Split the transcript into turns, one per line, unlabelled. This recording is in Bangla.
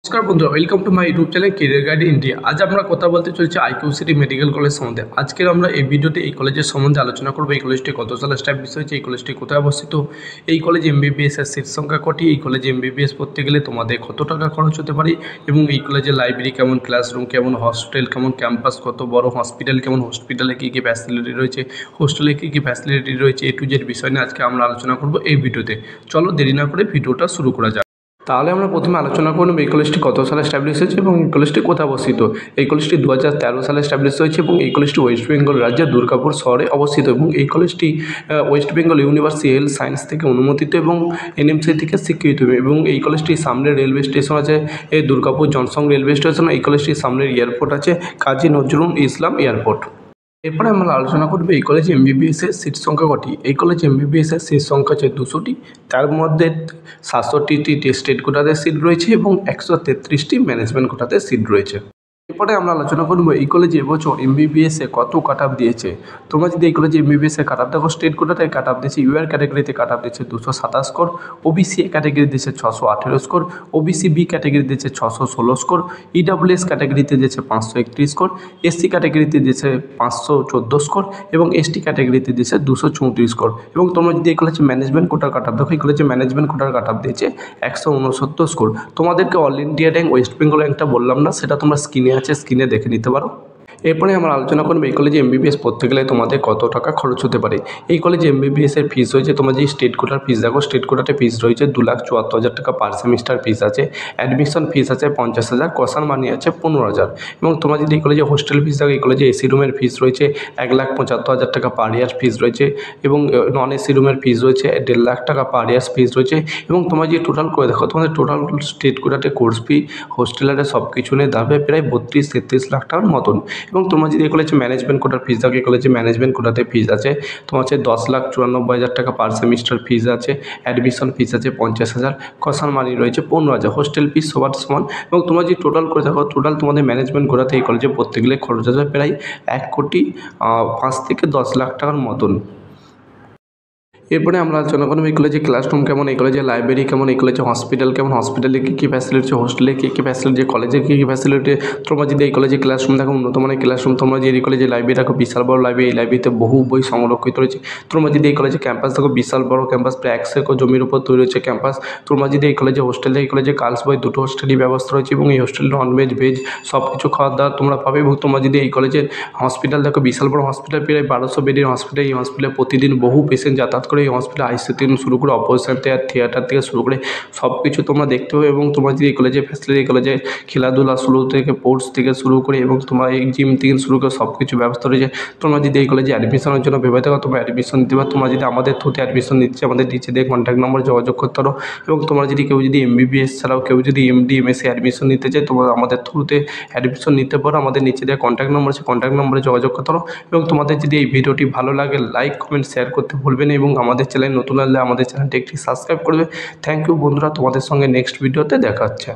नमस्कार बंधुरा welcome to my YouTube channel career guide India. आज আমরা কথা বলতে চলেছি আইকিউ সিটি মেডিকেল কলেজ সম্বন্ধে। আজকের আমরা এই ভিডিওতে এই কলেজের সম্বন্ধে আলোচনা করব। এই কলেজটি কত সালে এস্টাবলিশ হয়েছে, এই কলেজটি কোথায় অবস্থিত, এই কলেজ এমবিবিএস এর সিট সংখ্যা কটি, এই কলেজে এমবিবিএস পড়তে গেলে তোমাদের কত টাকা খরচ হতে পারে এবং এই কলেজের লাইব্রেরি কেমন, ক্লাসরুম কেমন, হস্টেল কেমন, ক্যাম্পাস কত বড়, হসপিটাল কেমন, হসপিটালে কী কী ফ্যাসিলিটি রয়েছে, হোস্টেলে কী কী ফ্যাসিলিটি রয়েছে, এ টু জেড বিষয় নিয়ে আজকে আমরা আলোচনা করব এই ভিডিওতে। চলো দেরি না করে ভিডিওটা শুরু করা যাক। তাহলে আমরা প্রথমে আলোচনা করব এই কলেজটি কত সালে এস্টাবলিশ হয়েছে এবং এই কলেজটি কোথায় অবস্থিত। এই কলেজটি 2013 সালে এস্টাবলিশ হয়েছে এবং এই কলেজটি ওয়েস্ট বেঙ্গল রাজ্যের দুর্গাপুর শহরে অবস্থিত এবং এই কলেজটি West Bengal university health science থেকে অনুমোদিত এবং এনএমসি থেকে স্বীকৃত এবং এই কলেজটির সামনে রেলওয়ে স্টেশন আছে এই দুর্গাপুর জনসং রেলওয়ে স্টেশন। এই কলেজটির সামনে এয়ারপোর্ট আছে কাজী নজরুল ইসলাম এয়ারপোর্ট। এরপরে আমরা আলোচনা করব এই কলেজে এমবিবিএস এর সিট সংখ্যা কটি। এই কলেজে এমবিবিএস এর সিট সংখ্যা আছে 200টি, তার মধ্যে 67টি স্টেট কোটাতে সিট রয়েছে এবং 133টি ম্যানেজমেন্ট কোটাতে সিট রয়েছে। এরপরে আমরা আলোচনা করব এই কলেজে এবছর এমবিবিএস এ কত কাট অফ দিয়েছে। তোমরা যদি এই কলেজে এমবিবিএস এ কাট অফ দেখো, স্টেট কোটাতে কাট অফ দিয়েছে, ইউআর ক্যাটাগরিতে কাট অফ দিয়েছে 227 স্কোর, ওবিসি এ ক্যাটাগরি দিয়েছে 618 স্কোর, ওবিসি বি ক্যাটাগরি দিয়েছে 616 স্কোর, ইডাব্লিউএস ক্যাটাগরিতে দিয়েছে 531 স্কোর, এসসি ক্যাটাগরিতে দিয়েছে 514 স্কোর এবং এসটি ক্যাটাগরিতে দিয়েছে 234 স্কোর। এবং তোমরা যদি এই কলেজে ম্যানেজমেন্ট কোটার কাট অফ দেখো, এই কলেজে ম্যানেজমেন্ট কোটার কাট অফ দিয়েছে 169 স্কোর। তোমাদেরকে all India rank West Bengal র্যাঙ্কটা বললাম না, সেটা তোমরা স্ক্রিনে দেখে নিতে পারো। এরপরে আমরা আলোচনা করব এই কলেজে এমবিবিএস পড়তে গেলে তোমাদের কত টাকা খরচ হতে পারে। এই কলেজে এমবিবিএস এর ফিস রয়েছে, তোমরা যে স্টেট কোটার ফিস দেখো, স্টেট কোটাতে ফিস রয়েছে 2,74,000 টাকা পার সেমিস্টার ফিস আছে, অ্যাডমিশন ফিস আছে 50,000, কসান মানি আছে 15,000 এবং তোমরা যদি এই কলেজে হোস্টেল ফিস দেখো, এই কলেজে এসি রুমের ফিস রয়েছে 1,75,000 টাকা পার ইয়ার ফিস রয়েছে এবং নন এসি রুমের ফিস রয়েছে 1.5 লাখ টাকা পার ইয়ার ফিস রয়েছে এবং তোমরা যদি টোটাল করে দেখো, তোমাদের টোটাল স্টেট কোটাতে কোর্স ফি হোস্টেলারে সব কিছু নিয়ে দাঁড়াবে প্রায় 32-33 লাখ টাকার মতন। এবং তোমরা যদি এই কলেজে ম্যানেজমেন্ট কোটার ফিস দেখো, এই কলেজে ম্যানেজমেন্ট কোটাতে ফিস আছে তোমার হচ্ছে 10,94,000 টাকা পার সেমিস্টার ফিস আছে, অ্যাডমিশন ফিস আছে 50,000, কসান মানি রয়েছে 15,000, হোস্টেল ফিস সবার সমান। এবং তোমরা যদি টোটাল করে দেখো, টোটাল তোমাদের ম্যানেজমেন্ট কোটাতে এই কলেজে পড়তে গেলে খরচ আসবে প্রায় 1,05 থেকে 10 লাখ টাকার মতন। এরপরে আমরা আলোচনা করব এই কলেজে ক্লাসরুম কেমন, এই কলেজে লাইব্রেরি কেমন, এই কলেজে হসপিটাল কেমন, হসপিটালে কী কী ফ্যাসিলিটি, হোস্টেলে কী কী ফ্যাসিলিটি, কলেজে কী কী ফ্যাসিলিটি। তোমরা যদি এই কলেজে ক্লাসরুম দেখো, উন্নত মানের ক্লাসরুম। তোমরা যদি এই কলেজে লাইব্রেরি দেখো, বিশাল বড় লাইব্রেরি, এই লাইব্রেরিতে বহু বই সংরক্ষিত রয়েছে। তোমরা যদি এই কলেজে ক্যাম্পাস দেখো, বিশাল বড় ক্যাম্পাস, প্রায় 100 একর জমির উপর তৈরি হচ্ছে ক্যাম্পাস। তোমরা যদি এই কলেজে হোস্টেলে, এই কলেজে গার্লস বয় দুটো হোস্টেলই ব্যবস্থা রয়েছে এবং এই হোস্টেলে ননভেজ ভেজ সব কিছু খাওয়ার দাওয়ার তোমরা পাবে। এবং তোমরা যদি এই কলেজের হসপিটাল দেখো, বিশাল বড় হসপিটাল, প্রায় 1200 বেডের হসপিটাল। এই হসপিটালে প্রতিদিন বহু পেশেন্ট যাতায়াত করে। এই হসপিটালে আইসিইউ থেকে শুরু করে অপারেশন থিয়েটার থেকে শুরু করে সব কিছু তোমরা দেখতে হবে। এবং তোমরা যদি এই কলেজে ফ্যাসিলিটি, এই কলেজে খেলাধুলা শুরু থেকে স্পোর্টস থেকে শুরু করে এবং তোমার এই জিম থেকে শুরু করে সব কিছু ব্যবস্থা রয়েছে। তোমরা যদি এই কলেজে অ্যাডমিশনের জন্য ভেবে থাকো, তোমরা অ্যাডমিশন নিতে পারো। তোমরা যদি আমাদের থ্রুতে অ্যাডমিশন নিচ্ছে, আমাদের নিচে দিয়ে কন্ট্যাক্ট নম্বর যোগাযোগ করতে পারো। এবং তোমরা যদি কেউ যদি এমবিবিএস ছাড়াও কেউ যদি এমডি এমএসসি অ্যাডমিশন নিতে চায়, তোমরা আমাদের থ্রুতে অ্যাডমিশন নিতে পারো। আমাদের নিচে দেওয়া কন্ট্যাক্ট নম্বর আছে, কন্ট্যাক্ট নম্বরে যোগাযোগ করতে পারো। এবং তোমাদের যদি এই ভিডিওটি ভালো লাগে, লাইক কমেন্ট শেয়ার করতে ভুলবে না এবং আমাদের চ্যানেল নতুন হলে আমাদের চ্যানেলটি একটি সাবস্ক্রাইব করবে। থ্যাংক ইউ বন্ধুরা, তোমাদের সঙ্গে নেক্সট ভিডিওতে দেখা হচ্ছে।